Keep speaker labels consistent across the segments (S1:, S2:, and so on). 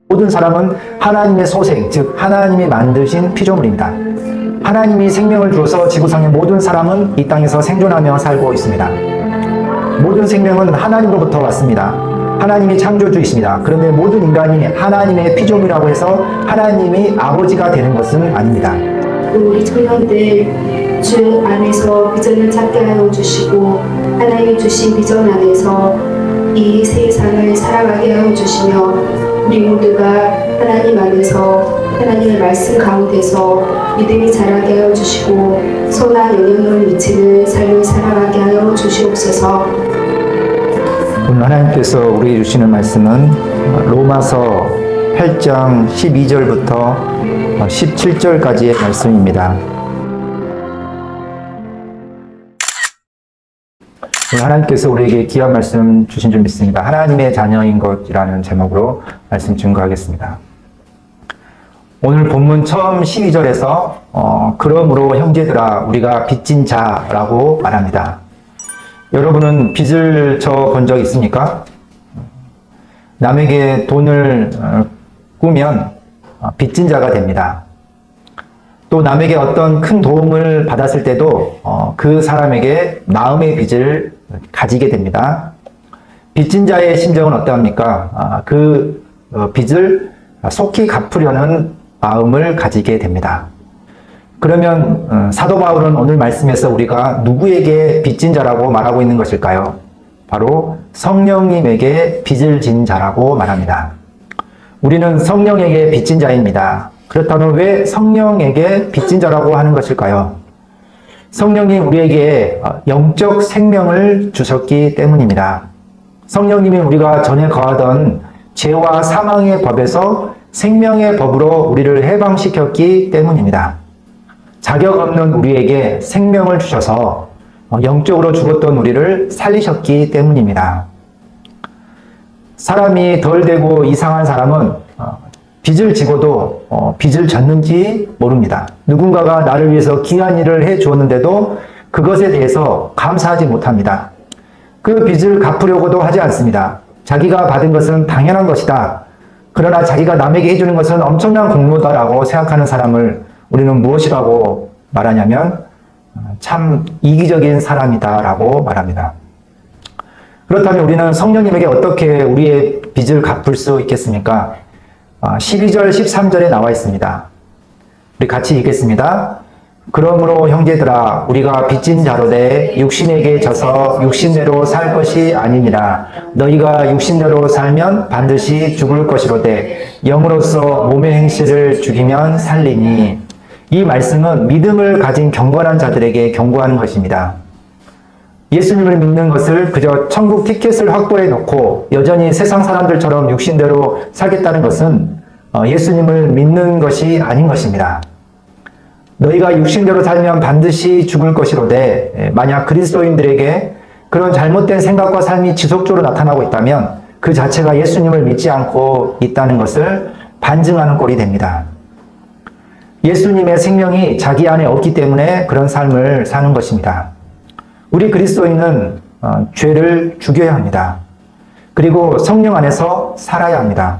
S1: 모든 사람은 하나님의 소생, 즉 하나님이 만드신 피조물입니다. 하나님이 생명을 주어서 지구상의 모든 사람은 이 땅에서 생존하며 살고 있습니다. 모든 생명은 하나님으로부터 왔습니다. 하나님이 창조주이십니다. 그런데 모든 인간이 하나님의 피조물이라고 해서 하나님이 아버지가 되는 것은 아닙니다.
S2: 우리 청년들 주 안에서 비전을 찾게 하여 주시고 하나님이 주신 비전 안에서 이 세상을 살아가게 하여 주시며 우리 모두가 하나님 안에서 하나님의 말씀 가운데서 믿음이 자라게 하여 주시고 선한 영향력을 미치는 삶을 살아가게 하여 주시옵소서.
S1: 오늘 하나님께서 우리에게 주시는 말씀은 로마서 8장 12절부터 17절까지의 말씀입니다. 오늘 하나님께서 우리에게 귀한 말씀 주신 줄 믿습니다. 하나님의 자녀인 것이라는 제목으로 말씀 증거하겠습니다. 오늘 본문 처음 12절에서 그러므로 형제들아 우리가 빚진 자라고 말합니다. 여러분은 빚을 져본 적 있습니까? 남에게 돈을 꾸면 빚진 자가 됩니다. 또 남에게 어떤 큰 도움을 받았을 때도 그 사람에게 마음의 빚을 가지게 됩니다. 빚진 자의 심정은 어떠합니까? 그 빚을 속히 갚으려는 마음을 가지게 됩니다. 그러면 사도 바울은 오늘 말씀에서 우리가 누구에게 빚진 자라고 말하고 있는 것일까요? 바로 성령님에게 빚을 진 자라고 말합니다. 우리는 성령에게 빚진 자입니다. 그렇다면 왜 성령에게 빚진 자라고 하는 것일까요? 성령님 우리에게 영적 생명을 주셨기 때문입니다. 성령님이 우리가 전에 거하던 죄와 사망의 법에서 생명의 법으로 우리를 해방시켰기 때문입니다. 자격 없는 우리에게 생명을 주셔서 영적으로 죽었던 우리를 살리셨기 때문입니다. 사람이 덜 되고 이상한 사람은 빚을 지고도 빚을 졌는지 모릅니다. 누군가가 나를 위해서 귀한 일을 해 주었는데도 그것에 대해서 감사하지 못합니다. 그 빚을 갚으려고도 하지 않습니다. 자기가 받은 것은 당연한 것이다. 그러나 자기가 남에게 해주는 것은 엄청난 공로다라고 생각하는 사람을 우리는 무엇이라고 말하냐면 참 이기적인 사람이다라고 말합니다. 그렇다면 우리는 성령님에게 어떻게 우리의 빚을 갚을 수 있겠습니까? 12절, 13절에 나와 있습니다. 우리 같이 읽겠습니다. 그러므로 형제들아 우리가 빚진 자로되 육신에게 져서 육신대로 살 것이 아니니라. 너희가 육신대로 살면 반드시 죽을 것이로되 영으로서 몸의 행실을 죽이면 살리니. 이 말씀은 믿음을 가진 경건한 자들에게 경고하는 것입니다. 예수님을 믿는 것을 그저 천국 티켓을 확보해 놓고 여전히 세상 사람들처럼 육신대로 살겠다는 것은 예수님을 믿는 것이 아닌 것입니다. 너희가 육신대로 살면 반드시 죽을 것이로되 만약 그리스도인들에게 그런 잘못된 생각과 삶이 지속적으로 나타나고 있다면 그 자체가 예수님을 믿지 않고 있다는 것을 반증하는 꼴이 됩니다. 예수님의 생명이 자기 안에 없기 때문에 그런 삶을 사는 것입니다. 우리 그리스도인은 죄를 죽여야 합니다. 그리고 성령 안에서 살아야 합니다.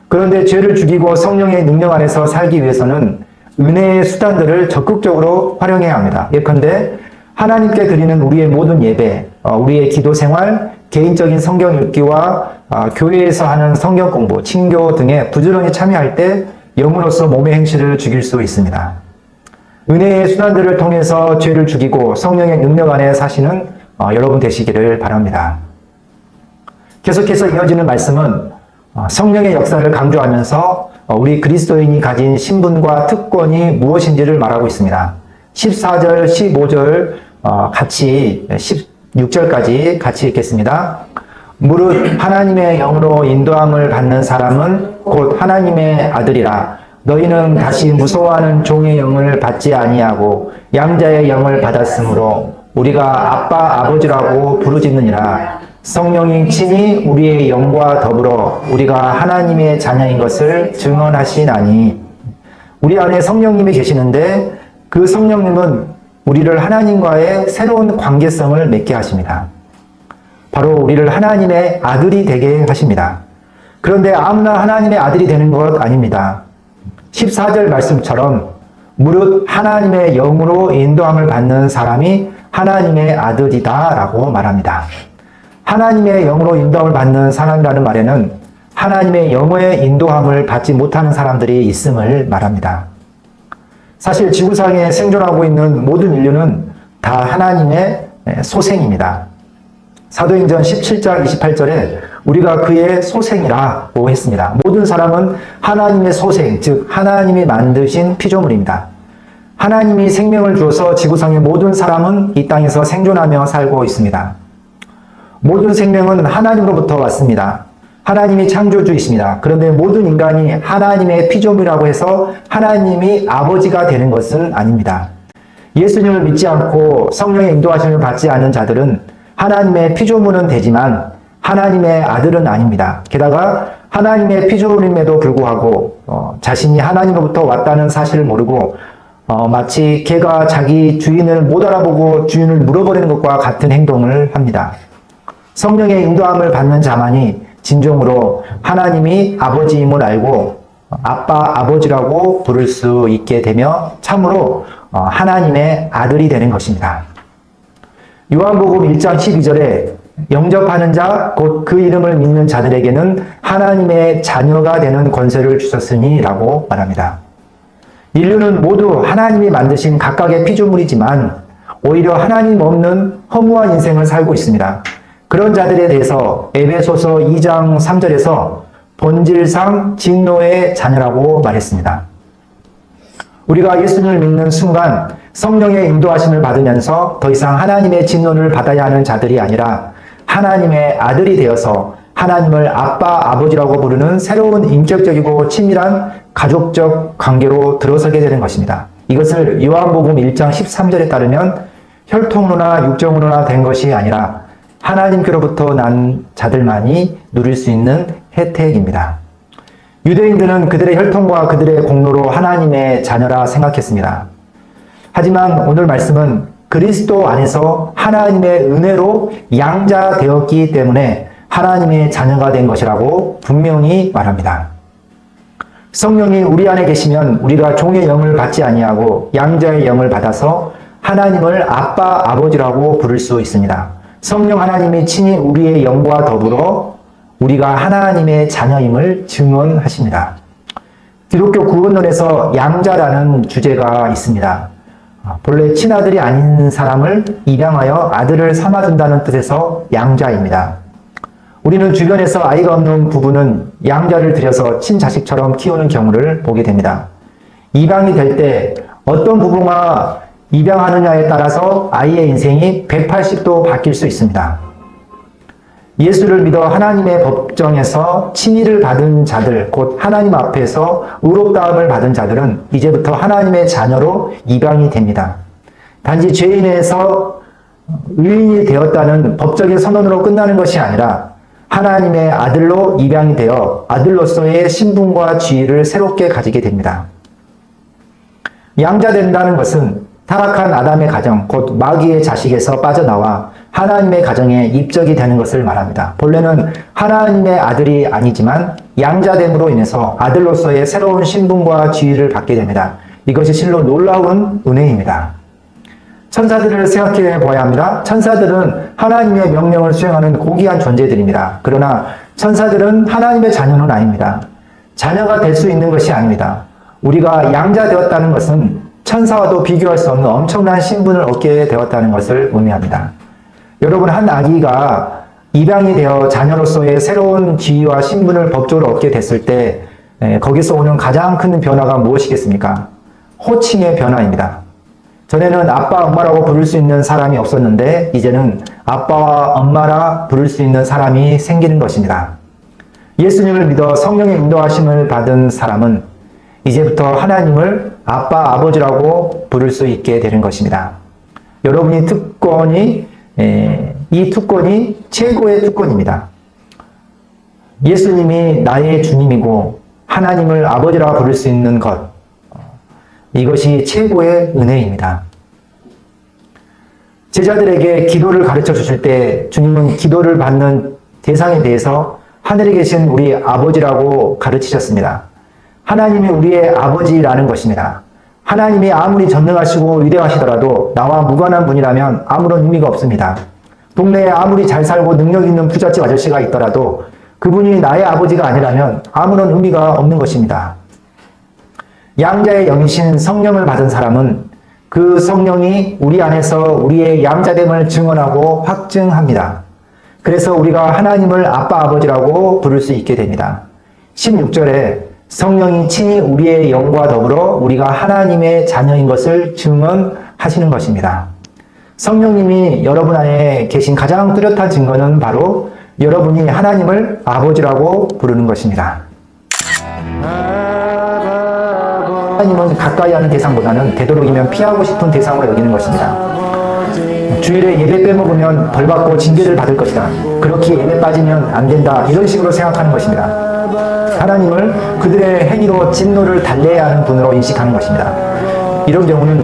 S1: 그런데 죄를 죽이고 성령의 능력 안에서 살기 위해서는 은혜의 수단들을 적극적으로 활용해야 합니다. 예컨대 하나님께 드리는 우리의 모든 예배, 우리의 기도 생활, 개인적인 성경 읽기와 교회에서 하는 성경 공부, 친교 등에 부지런히 참여할 때 영으로서 몸의 행실을 죽일 수 있습니다. 은혜의 수단들을 통해서 죄를 죽이고 성령의 능력 안에 사시는 여러분 되시기를 바랍니다. 계속해서 이어지는 말씀은 성령의 역사를 강조하면서 우리 그리스도인이 가진 신분과 특권이 무엇인지를 말하고 있습니다. 14절, 15절 같이 16절까지 같이 읽겠습니다. 무릇 하나님의 영으로 인도함을 받는 사람은 곧 하나님의 아들이라. 너희는 다시 무서워하는 종의 영을 받지 아니하고 양자의 영을 받았으므로 우리가 아빠 아버지라고 부르짖느니라. 성령이 친히 우리의 영과 더불어 우리가 하나님의 자녀인 것을 증언하시나니. 우리 안에 성령님이 계시는데 그 성령님은 우리를 하나님과의 새로운 관계성을 맺게 하십니다. 바로 우리를 하나님의 아들이 되게 하십니다. 그런데 아무나 하나님의 아들이 되는 것 아닙니다. 14절 말씀처럼 무릇 하나님의 영으로 인도함을 받는 사람이 하나님의 아들이다 라고 말합니다. 하나님의 영으로 인도함을 받는 사람이라는 말에는 하나님의 영의 인도함을 받지 못하는 사람들이 있음을 말합니다. 사실 지구상에 생존하고 있는 모든 인류는 다 하나님의 소생입니다. 사도행전 17장 28절에 우리가 그의 소생이라고 했습니다. 모든 사람은 하나님의 소생, 즉 하나님이 만드신 피조물입니다. 하나님이 생명을 주어서 지구상의 모든 사람은 이 땅에서 생존하며 살고 있습니다. 모든 생명은 하나님으로부터 왔습니다. 하나님이 창조주이십니다. 그런데 모든 인간이 하나님의 피조물이라고 해서 하나님이 아버지가 되는 것은 아닙니다. 예수님을 믿지 않고 성령의 인도하심을 받지 않은 자들은 하나님의 피조물은 되지만 하나님의 아들은 아닙니다. 게다가 하나님의 피조물임에도 불구하고 자신이 하나님으로부터 왔다는 사실을 모르고 마치 개가 자기 주인을 못 알아보고 주인을 물어버리는 것과 같은 행동을 합니다. 성령의 인도함을 받는 자만이 진정으로 하나님이 아버지임을 알고 아빠, 아버지라고 부를 수 있게 되며 참으로 하나님의 아들이 되는 것입니다. 요한복음 1장 12절에 영접하는 자, 곧 그 이름을 믿는 자들에게는 하나님의 자녀가 되는 권세를 주셨으니 라고 말합니다. 인류는 모두 하나님이 만드신 각각의 피조물이지만 오히려 하나님 없는 허무한 인생을 살고 있습니다. 그런 자들에 대해서 에베소서 2장 3절에서 본질상 진노의 자녀라고 말했습니다. 우리가 예수님을 믿는 순간 성령의 인도하심을 받으면서 더 이상 하나님의 진노를 받아야 하는 자들이 아니라 하나님의 아들이 되어서 하나님을 아빠, 아버지라고 부르는 새로운 인격적이고 친밀한 가족적 관계로 들어서게 되는 것입니다. 이것을 요한복음 1장 13절에 따르면 혈통으로나 육정으로나 된 것이 아니라 하나님께로부터 난 자들만이 누릴 수 있는 혜택입니다. 유대인들은 그들의 혈통과 그들의 공로로 하나님의 자녀라 생각했습니다. 하지만 오늘 말씀은 그리스도 안에서 하나님의 은혜로 양자되었기 때문에 하나님의 자녀가 된 것이라고 분명히 말합니다. 성령이 우리 안에 계시면 우리가 종의 영을 받지 아니하고 양자의 영을 받아서 하나님을 아빠, 아버지라고 부를 수 있습니다. 성령 하나님이 친히 우리의 영과 더불어 우리가 하나님의 자녀임을 증언하십니다. 기독교 구원론에서 양자라는 주제가 있습니다. 본래 친아들이 아닌 사람을 입양하여 아들을 삼아준다는 뜻에서 양자입니다. 우리는 주변에서 아이가 없는 부부는 양자를 들여서 친자식처럼 키우는 경우를 보게 됩니다. 입양이 될 때 어떤 부부가 입양하느냐에 따라서 아이의 인생이 180도 바뀔 수 있습니다. 예수를 믿어 하나님의 법정에서 칭의를 받은 자들, 곧 하나님 앞에서 의롭다함을 받은 자들은 이제부터 하나님의 자녀로 입양이 됩니다. 단지 죄인에서 의인이 되었다는 법적인 선언으로 끝나는 것이 아니라 하나님의 아들로 입양이 되어 아들로서의 신분과 지위를 새롭게 가지게 됩니다. 양자된다는 것은 타락한 아담의 가정, 곧 마귀의 자식에서 빠져나와 하나님의 가정에 입적이 되는 것을 말합니다. 본래는 하나님의 아들이 아니지만 양자됨으로 인해서 아들로서의 새로운 신분과 지위를 받게 됩니다. 이것이 실로 놀라운 은혜입니다. 천사들을 생각해 보아야 합니다. 천사들은 하나님의 명령을 수행하는 고귀한 존재들입니다. 그러나 천사들은 하나님의 자녀는 아닙니다. 자녀가 될 수 있는 것이 아닙니다. 우리가 양자되었다는 것은 천사와도 비교할 수 없는 엄청난 신분을 얻게 되었다는 것을 의미합니다. 여러분, 한 아기가 입양이 되어 자녀로서의 새로운 지위와 신분을 법적으로 얻게 됐을 때 거기서 오는 가장 큰 변화가 무엇이겠습니까? 호칭의 변화입니다. 전에는 아빠, 엄마라고 부를 수 있는 사람이 없었는데 이제는 아빠와 엄마라 부를 수 있는 사람이 생기는 것입니다. 예수님을 믿어 성령의 인도하심을 받은 사람은 이제부터 하나님을 아빠, 아버지라고 부를 수 있게 되는 것입니다. 여러분이 이 특권이 최고의 특권입니다. 예수님이 나의 주님이고 하나님을 아버지라 부를 수 있는 것, 이것이 최고의 은혜입니다. 제자들에게 기도를 가르쳐 주실 때 주님은 기도를 받는 대상에 대해서 하늘에 계신 우리 아버지라고 가르치셨습니다. 하나님이 우리의 아버지라는 것입니다. 하나님이 아무리 전능하시고 위대하시더라도 나와 무관한 분이라면 아무런 의미가 없습니다. 동네에 아무리 잘 살고 능력 있는 부잣집 아저씨가 있더라도 그분이 나의 아버지가 아니라면 아무런 의미가 없는 것입니다. 양자의 영이신 성령을 받은 사람은 그 성령이 우리 안에서 우리의 양자됨을 증언하고 확증합니다. 그래서 우리가 하나님을 아빠 아버지라고 부를 수 있게 됩니다. 16절에 성령이 친히 우리의 영과 더불어 우리가 하나님의 자녀인 것을 증언하시는 것입니다. 성령님이 여러분 안에 계신 가장 뚜렷한 증거는 바로 여러분이 하나님을 아버지라고 부르는 것입니다. 하나님은 가까이 하는 대상보다는 되도록이면 피하고 싶은 대상으로 여기는 것입니다. 주일에 예배 빼먹으면 벌받고 징계를 받을 것이다. 그렇게 예배 빠지면 안 된다. 이런 식으로 생각하는 것입니다. 하나님을 그들의 행위로 진노를 달래야 하는 분으로 인식하는 것입니다. 이런 경우는